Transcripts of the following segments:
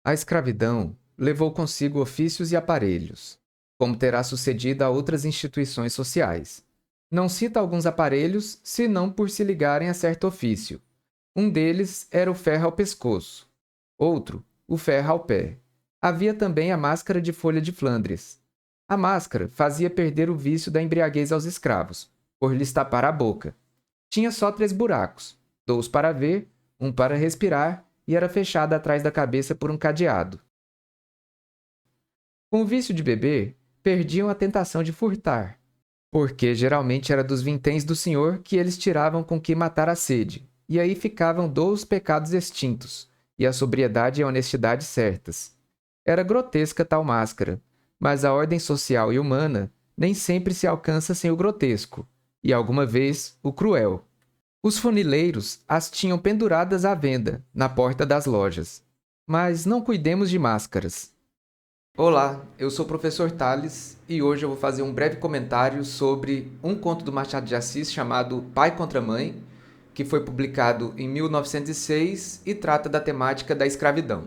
A escravidão levou consigo ofícios e aparelhos, como terá sucedido a outras instituições sociais. Não cita alguns aparelhos, senão por se ligarem a certo ofício. Um deles era o ferro ao pescoço, outro, o ferro ao pé. Havia também a máscara de folha de Flandres. A máscara fazia perder o vício da embriaguez aos escravos, por lhes tapar a boca. Tinha só 3 buracos, 2 para ver, um para respirar, e era fechada atrás da cabeça por um cadeado. Com o vício de beber, perdiam a tentação de furtar, porque geralmente era dos vinténs do senhor que eles tiravam com que matar a sede, e aí ficavam 2 pecados extintos, e a sobriedade e a honestidade certas. Era grotesca tal máscara, mas a ordem social e humana nem sempre se alcança sem o grotesco, e alguma vez o cruel. Os funileiros as tinham penduradas à venda, na porta das lojas. Mas não cuidemos de máscaras. Olá, eu sou o professor Tales e hoje eu vou fazer um breve comentário sobre um conto do Machado de Assis chamado Pai contra Mãe, que foi publicado em 1906 e trata da temática da escravidão.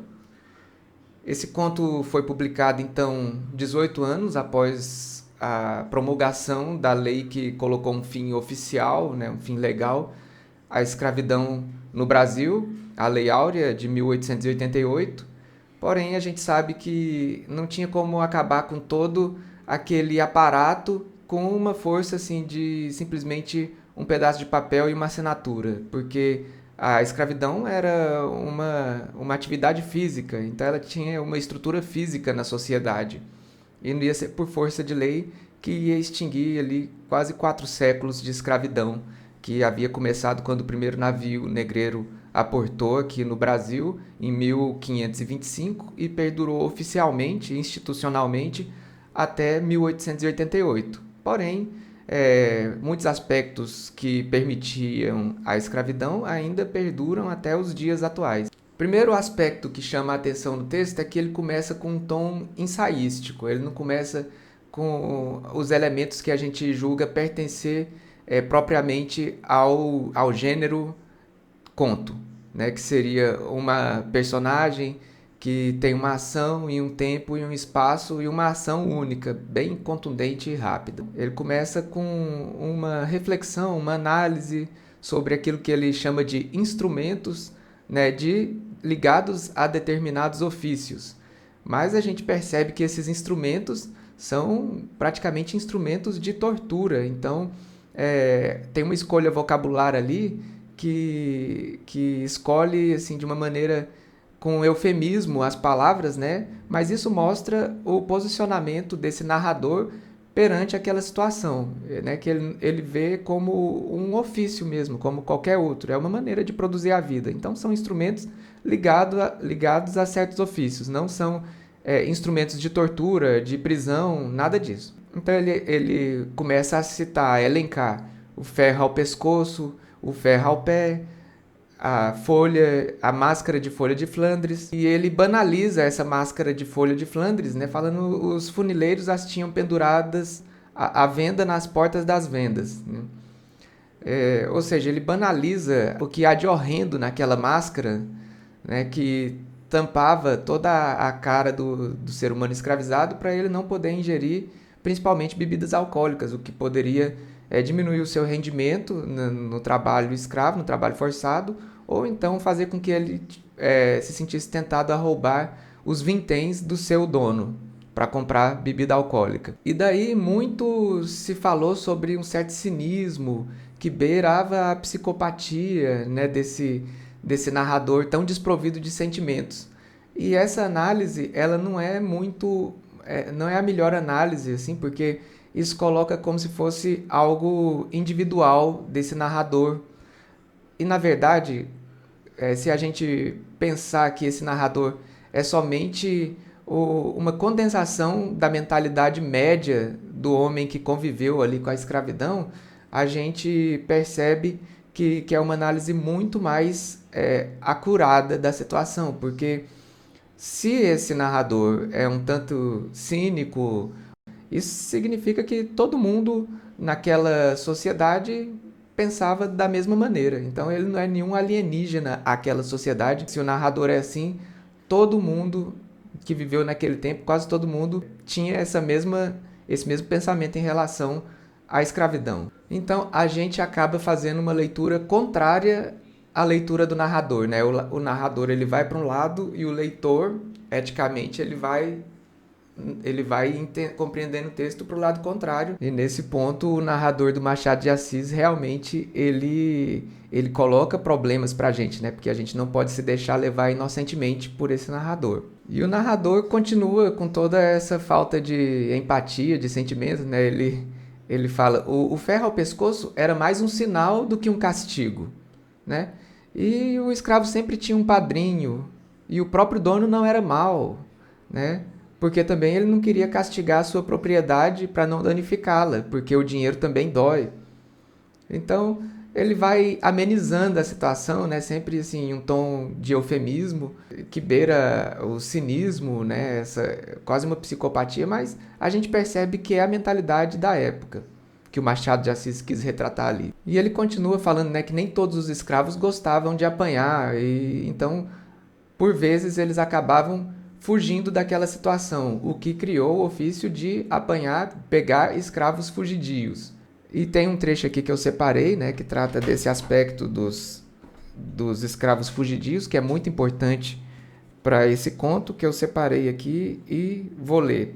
Esse conto foi publicado, então, 18 anos após a promulgação da lei que colocou um fim oficial, um fim legal, à escravidão no Brasil, a Lei Áurea de 1888. Porém, a gente sabe que não tinha como acabar com todo aquele aparato com uma força assim de simplesmente um pedaço de papel e uma assinatura, porque a escravidão era uma atividade física, então ela tinha uma estrutura física na sociedade. E não ia ser por força de lei que ia extinguir ali quase 4 séculos de escravidão, que havia começado quando o primeiro navio negreiro aportou aqui no Brasil em 1525 e perdurou oficialmente, institucionalmente, até 1888. Porém, muitos aspectos que permitiam a escravidão ainda perduram até os dias atuais. Primeiro aspecto que chama a atenção no texto é que ele começa com um tom ensaístico, ele não começa com os elementos que a gente julga pertencer propriamente ao gênero conto, né? Que seria uma personagem que tem uma ação em um tempo e um espaço e uma ação única, bem contundente e rápida. Ele começa com uma reflexão, uma análise sobre aquilo que ele chama de instrumentos, né, ligados a determinados ofícios. Mas a gente percebe que esses instrumentos são praticamente instrumentos de tortura. Então, tem uma escolha vocabular ali que escolhe assim de uma maneira com eufemismo as palavras, né? Mas isso mostra o posicionamento desse narrador perante aquela situação, né? Que ele vê como um ofício mesmo, como qualquer outro. É uma maneira de produzir a vida. Então são instrumentos ligados a certos ofícios, não são instrumentos de tortura, de prisão, nada disso. Então ele começa a citar, a elencar o ferro ao pescoço, o ferro ao pé, a máscara de folha de Flandres, e ele banaliza essa máscara de folha de Flandres, né, falando os funileiros as tinham penduradas à venda nas portas das vendas, né? Ou seja, ele banaliza o que há de horrendo naquela máscara, né, que tampava toda a cara do ser humano escravizado para ele não poder ingerir principalmente bebidas alcoólicas, o que poderia diminuir o seu rendimento no trabalho escravo, no trabalho forçado, ou então fazer com que ele se sentisse tentado a roubar os vinténs do seu dono para comprar bebida alcoólica. E daí muito se falou sobre um certo cinismo que beirava a psicopatia, né, desse narrador tão desprovido de sentimentos. E essa análise, ela não é muito, não é a melhor análise, assim, porque isso coloca como se fosse algo individual desse narrador. E na verdade, se a gente pensar que esse narrador é somente uma condensação da mentalidade média do homem que conviveu ali com a escravidão, a gente percebe que é uma análise muito mais acurada da situação, porque se esse narrador é um tanto cínico, isso significa que todo mundo naquela sociedade pensava da mesma maneira. Então ele não é nenhum alienígena àquela sociedade. Se o narrador é assim, todo mundo que viveu naquele tempo, quase todo mundo tinha esse mesmo pensamento em relação à escravidão. Então a gente acaba fazendo uma leitura contrária à leitura do narrador, né? O narrador ele vai para um lado e o leitor, eticamente, ele vai compreendendo o texto para o lado contrário. E nesse ponto, o narrador do Machado de Assis realmente ele coloca problemas para a gente, né? Porque a gente não pode se deixar levar inocentemente por esse narrador. E o narrador continua com toda essa falta de empatia, de sentimento, né? Ele fala, o ferro ao pescoço era mais um sinal do que um castigo, né? E o escravo sempre tinha um padrinho, e o próprio dono não era mau, né? Porque também ele não queria castigar a sua propriedade para não danificá-la, porque o dinheiro também dói. Então, ele vai amenizando a situação, né? Sempre assim, um tom de eufemismo, que beira o cinismo, né? Quase uma psicopatia, mas a gente percebe que é a mentalidade da época que o Machado de Assis quis retratar ali. E ele continua falando, né, que nem todos os escravos gostavam de apanhar, e então, por vezes, eles acabavam fugindo daquela situação, o que criou o ofício de apanhar, pegar escravos fugidios. E tem um trecho aqui que eu separei, né, que trata desse aspecto dos escravos fugidios, que é muito importante para esse conto, que eu separei aqui e vou ler.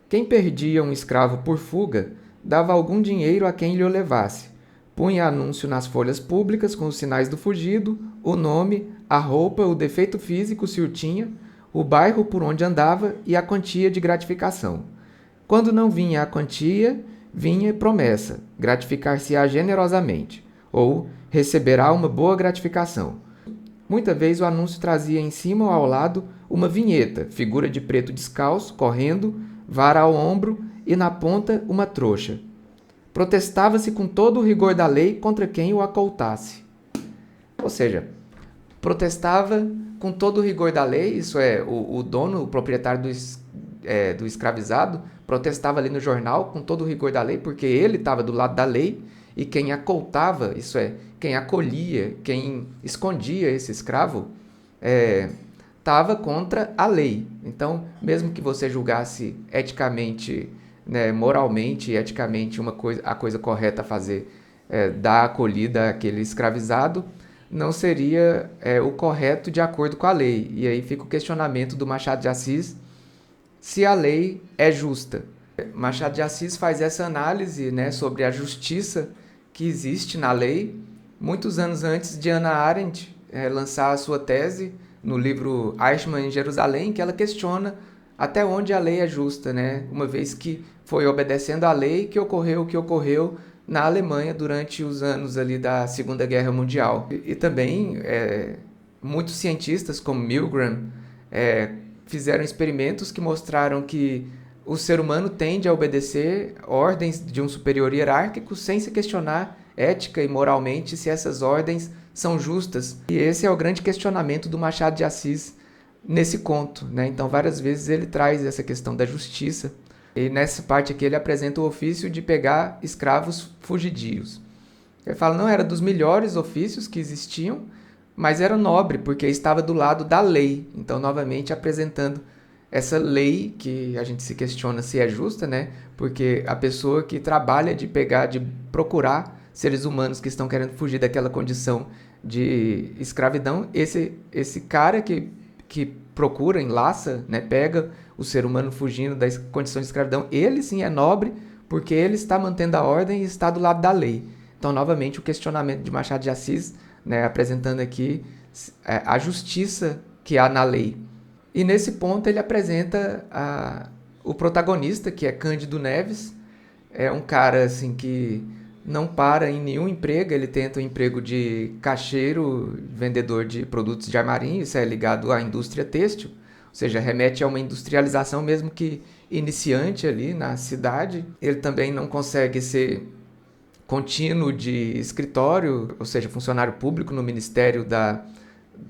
Quem perdia um escravo por fuga, dava algum dinheiro a quem lhe o levasse. Punha anúncio nas folhas públicas com os sinais do fugido, o nome, a roupa, o defeito físico, se o tinha, o bairro por onde andava e a quantia de gratificação. Quando não vinha a quantia, vinha promessa, gratificar-se-á generosamente, ou receberá uma boa gratificação. Muita vez o anúncio trazia em cima ou ao lado uma vinheta, figura de preto descalço, correndo, vara ao ombro e na ponta uma trouxa. Protestava-se com todo o rigor da lei contra quem o acoltasse. Ou seja, protestava com todo o rigor da lei, isso é, o dono, o proprietário do escravizado, protestava ali no jornal com todo o rigor da lei, porque ele estava do lado da lei, e quem acoltava, isso é, quem acolhia, quem escondia esse escravo, estava contra a lei. Então, mesmo que você julgasse eticamente, né, moralmente e eticamente a coisa correta a fazer, dar acolhida àquele escravizado, não seria o correto de acordo com a lei. E aí fica o questionamento do Machado de Assis se a lei é justa. Machado de Assis faz essa análise, né, sobre a justiça que existe na lei, muitos anos antes de Hannah Arendt lançar a sua tese no livro Eichmann em Jerusalém, que ela questiona até onde a lei é justa, né? Uma vez que foi obedecendo à lei que ocorreu o que ocorreu na Alemanha durante os anos ali da Segunda Guerra Mundial. E também muitos cientistas, como Milgram, fizeram experimentos que mostraram que o ser humano tende a obedecer ordens de um superior hierárquico sem se questionar ética e moralmente se essas ordens são justas. E esse é o grande questionamento do Machado de Assis nesse conto, né? Então, várias vezes ele traz essa questão da justiça. E nessa parte aqui ele apresenta o ofício de pegar escravos fugidios. Ele fala, não era dos melhores ofícios que existiam, mas era nobre, porque estava do lado da lei. Então, novamente, apresentando essa lei que a gente se questiona se é justa, né? Porque a pessoa que trabalha de procurar seres humanos que estão querendo fugir daquela condição de escravidão, esse cara que procura, enlaça, né? Pega o ser humano fugindo da condição de escravidão, ele sim é nobre, porque ele está mantendo a ordem e está do lado da lei. Então, novamente, o questionamento de Machado de Assis, né, apresentando aqui a justiça que há na lei. E nesse ponto ele apresenta o protagonista, que é Cândido Neves. É um cara assim, que não para em nenhum emprego, ele tenta o emprego de caixeiro, vendedor de produtos de armarinho, isso é ligado à indústria têxtil, ou seja, remete a uma industrialização mesmo que iniciante ali na cidade. Ele também não consegue ser contínuo de escritório, ou seja, funcionário público no Ministério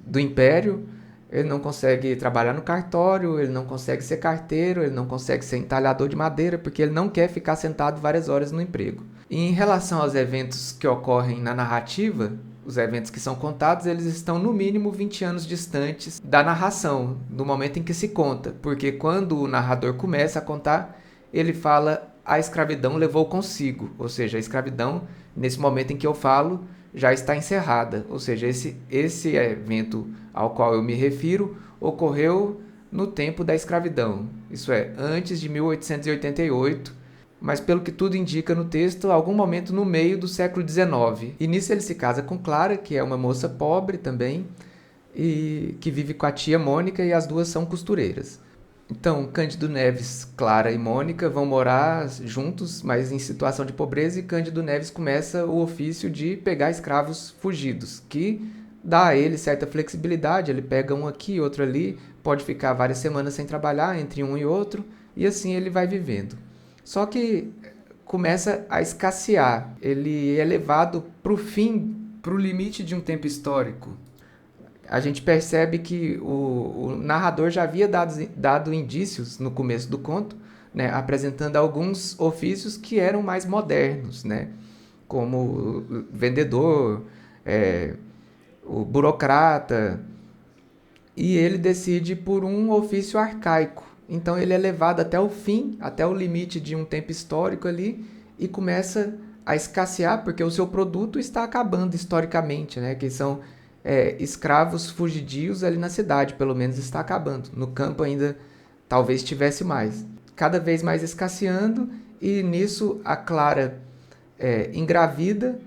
do Império. Ele não consegue trabalhar no cartório, ele não consegue ser carteiro, ele não consegue ser entalhador de madeira, porque ele não quer ficar sentado várias horas no emprego. E em relação aos eventos que ocorrem na narrativa, os eventos que são contados, eles estão no mínimo 20 anos distantes da narração, do momento em que se conta, porque quando o narrador começa a contar, ele fala a escravidão levou consigo, ou seja, a escravidão, nesse momento em que eu falo, já está encerrada, ou seja, esse evento ao qual eu me refiro ocorreu no tempo da escravidão, isso é, antes de 1888, mas pelo que tudo indica no texto, algum momento no meio do século XIX. E nisso ele se casa com Clara, que é uma moça pobre também, e que vive com a tia Mônica, e as duas são costureiras. Então, Cândido Neves, Clara e Mônica vão morar juntos, mas em situação de pobreza, e Cândido Neves começa o ofício de pegar escravos fugidos, que dá a ele certa flexibilidade, ele pega um aqui, outro ali, pode ficar várias semanas sem trabalhar entre um e outro, e assim ele vai vivendo. Só que começa a escassear, ele é levado para o fim, para o limite de um tempo histórico. A gente percebe que o narrador já havia dado indícios no começo do conto, né, apresentando alguns ofícios que eram mais modernos, né, como o vendedor, o burocrata, e ele decide por um ofício arcaico. Então ele é levado até o fim, até o limite de um tempo histórico ali, e começa a escassear, porque o seu produto está acabando historicamente, né? Que são escravos fugidios ali na cidade, pelo menos está acabando. No campo ainda talvez tivesse mais. Cada vez mais escasseando, e nisso a Clara engravida,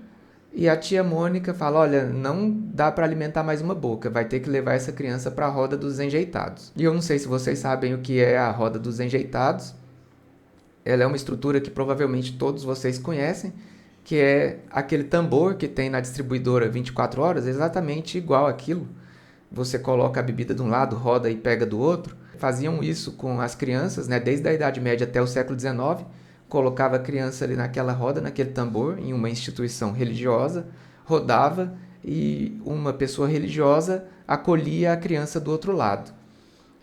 e a tia Mônica fala, olha, não dá para alimentar mais uma boca, vai ter que levar essa criança para a roda dos enjeitados. E eu não sei se vocês sabem o que é a roda dos enjeitados. Ela é uma estrutura que provavelmente todos vocês conhecem, que é aquele tambor que tem na distribuidora 24 horas, exatamente igual aquilo. Você coloca a bebida de um lado, roda e pega do outro. Faziam isso com as crianças, né, desde a Idade Média até o século XIX. Colocava a criança ali naquela roda, naquele tambor, em uma instituição religiosa, rodava e uma pessoa religiosa acolhia a criança do outro lado.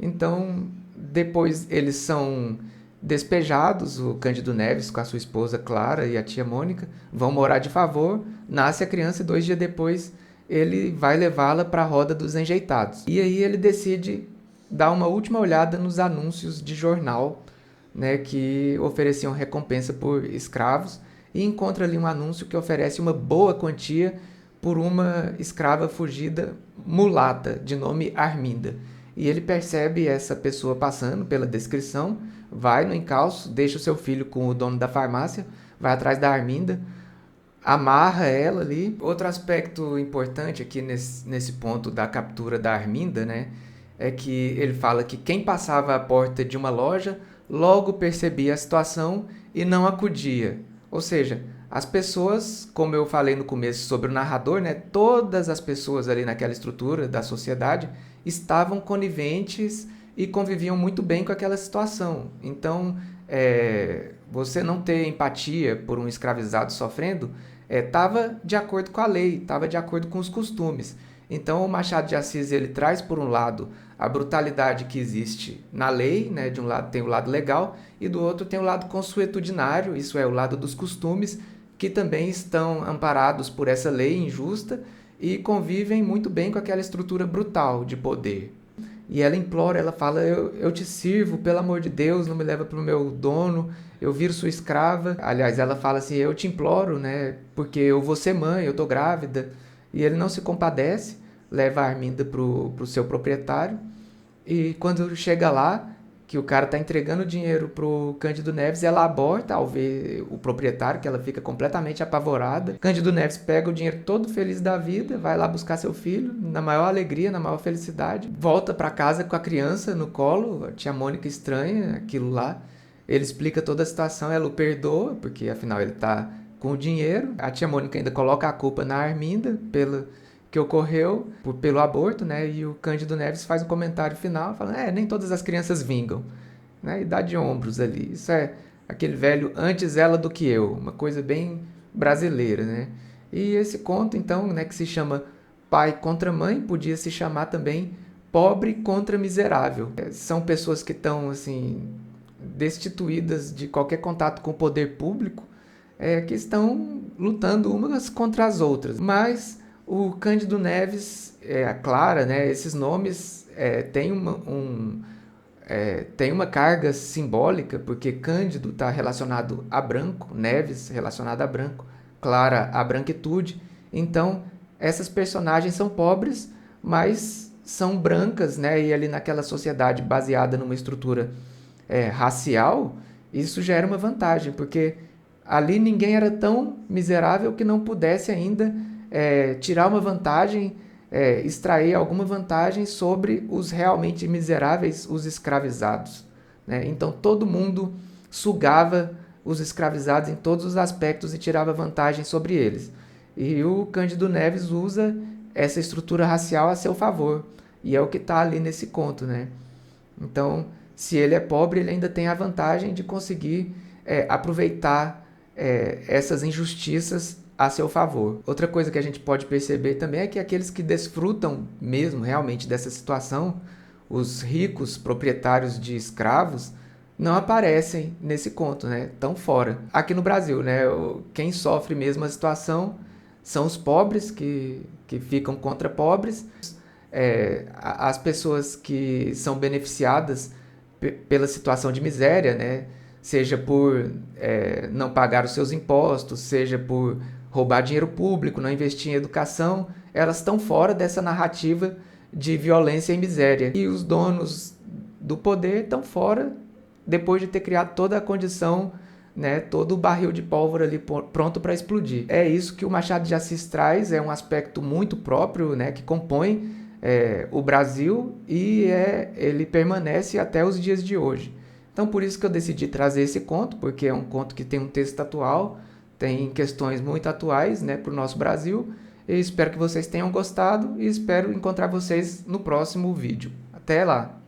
Então, depois eles são despejados, o Cândido Neves com a sua esposa Clara e a tia Mônica vão morar de favor, nasce a criança e 2 dias depois ele vai levá-la para a roda dos enjeitados. E aí ele decide dar uma última olhada nos anúncios de jornal, né, que ofereciam recompensa por escravos, e encontra ali um anúncio que oferece uma boa quantia por uma escrava fugida mulata, de nome Arminda. E ele percebe essa pessoa passando pela descrição, vai no encalço, deixa o seu filho com o dono da farmácia, vai atrás da Arminda, amarra ela ali. Outro aspecto importante aqui nesse ponto da captura da Arminda, né, é que ele fala que quem passava à porta de uma loja logo percebia a situação e não acudia. Ou seja, as pessoas, como eu falei no começo sobre o narrador, né, todas as pessoas ali naquela estrutura da sociedade estavam coniventes e conviviam muito bem com aquela situação. Então, você não ter empatia por um escravizado sofrendo estava de acordo com a lei, estava de acordo com os costumes. Então, o Machado de Assis ele traz, por um lado, a brutalidade que existe na lei, né? De um lado tem o lado legal e do outro tem o lado consuetudinário, isso é, o lado dos costumes, que também estão amparados por essa lei injusta e convivem muito bem com aquela estrutura brutal de poder. E ela implora, ela fala, eu te sirvo, pelo amor de Deus, não me leva para o meu dono, eu viro sua escrava. Aliás, ela fala assim, eu te imploro, né? Porque eu vou ser mãe, eu tô grávida. E ele não se compadece, leva a Arminda pro seu proprietário. E quando chega lá, que o cara tá entregando o dinheiro pro Cândido Neves, ela aborta ao ver o proprietário, que ela fica completamente apavorada. Cândido Neves pega o dinheiro todo feliz da vida, vai lá buscar seu filho, na maior alegria, na maior felicidade. Volta para casa com a criança no colo, a tia Mônica estranha aquilo lá. Ele explica toda a situação, ela o perdoa, porque afinal ele tá com o dinheiro. A tia Mônica ainda coloca a culpa na Arminda pelo que ocorreu pelo aborto, né? E o Cândido Neves faz um comentário final falando, nem todas as crianças vingam, né? E dá de ombros ali. Isso é aquele velho antes ela do que eu, uma coisa bem brasileira, né? E esse conto, então, né, que se chama Pai contra Mãe, podia se chamar também Pobre contra Miserável. São pessoas que estão, assim, destituídas de qualquer contato com o poder público, que estão lutando umas contra as outras. Mas o Cândido Neves, a Clara, né, esses nomes têm tem uma carga simbólica, porque Cândido está relacionado a branco, Neves relacionado a branco, Clara a branquitude. Então, essas personagens são pobres, mas são brancas, né? E ali naquela sociedade baseada numa estrutura racial, isso já era uma vantagem, porque ali ninguém era tão miserável que não pudesse ainda tirar uma vantagem, extrair alguma vantagem sobre os realmente miseráveis, os escravizados, né? Então todo mundo sugava os escravizados em todos os aspectos e tirava vantagem sobre eles. E o Cândido Neves usa essa estrutura racial a seu favor. E é o que está ali nesse conto, né? Então, se ele é pobre, ele ainda tem a vantagem de conseguir aproveitar essas injustiças a seu favor. Outra coisa que a gente pode perceber também é que aqueles que desfrutam mesmo realmente dessa situação, os ricos proprietários de escravos, não aparecem nesse conto, né? Estão fora. Aqui no Brasil, né? Quem sofre mesmo a situação são os pobres que ficam contra pobres, as pessoas que são beneficiadas pela situação de miséria, né? Seja por não pagar os seus impostos, seja por roubar dinheiro público, não investir em educação, elas estão fora dessa narrativa de violência e miséria. E os donos do poder estão fora depois de ter criado toda a condição, né, todo o barril de pólvora ali pronto para explodir. É isso que o Machado de Assis traz, é um aspecto muito próprio, né, que compõe o Brasil e ele permanece até os dias de hoje. Então por isso que eu decidi trazer esse conto, porque é um conto que tem um texto atual, tem questões muito atuais, né, para o nosso Brasil. Eu espero que vocês tenham gostado e espero encontrar vocês no próximo vídeo. Até lá!